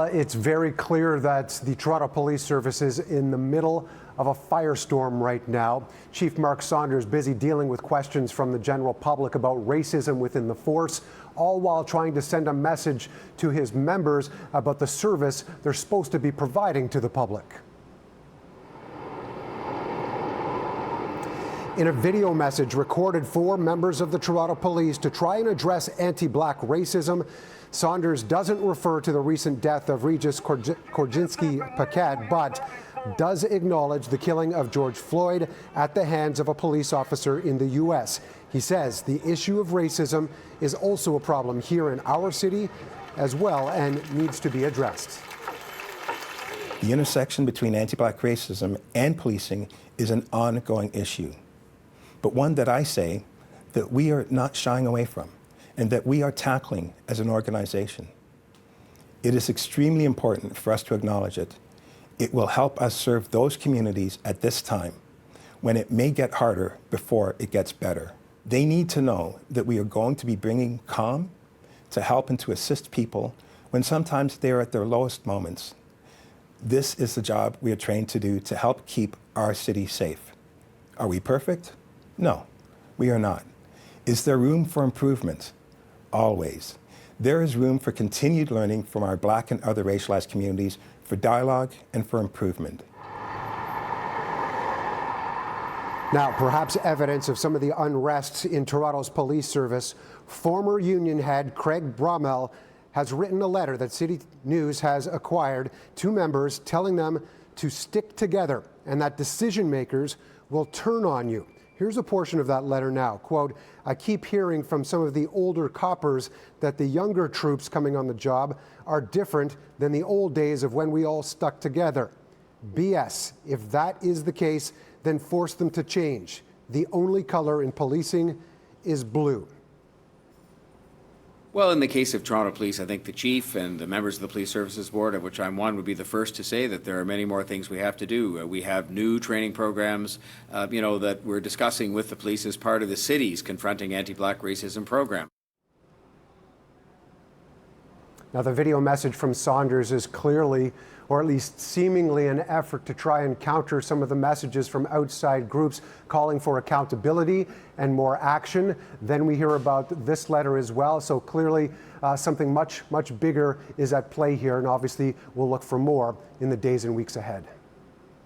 It's very clear that the Toronto Police Service is in the middle of a firestorm right now. Chief Mark Saunders busy dealing with questions from the general public about racism within the force, all while trying to send a message to his members about the service they're supposed to be providing to the public. In a video message recorded for members of the Toronto Police to try and address anti-black racism, Saunders doesn't refer to the recent death of Regis Korczynski-Paquette, but does acknowledge the killing of George Floyd at the hands of a police officer in the U.S. He says the issue of racism is also a problem here in our city as well and needs to be addressed. The intersection between anti-black racism and policing is an ongoing issue, but one that I say that we are not shying away from and that we are tackling as an organization. It is extremely important for us to acknowledge it. It will help us serve those communities at this time when it may get harder before it gets better. They need to know that we are going to be bringing calm to help and to assist people when sometimes they are at their lowest moments. This is the job we are trained to do to help keep our city safe. Are we perfect? No, we are not. Is there room for improvement? Always. There is room for continued learning from our Black and other racialized communities, for dialogue and for improvement. Now, perhaps evidence of some of the unrest in Toronto's police service, former union head Craig Brommel has written a letter that CityNews has acquired to members telling them to stick together and that decision makers will turn on you. Here's a portion of that letter now. Quote, I keep hearing from some of the older coppers that the younger troops coming on the job are different than the old days of when we all stuck together. BS. If that is the case, then force them to change. The only color in policing is blue. Well, in the case of Toronto Police, I think the chief and the members of the Police Services Board, of which I'm one, would be the first to say that there are many more things we have to do. We have new training programs, that we're discussing with the police as part of the city's Confronting Anti-Black Racism program. Now, the video message from Saunders is clearly, or at least seemingly, an effort to try and counter some of the messages from outside groups calling for accountability and more action. Then we hear about this letter as well. So clearly something much bigger is at play here. And obviously we'll look for more in the days and weeks ahead.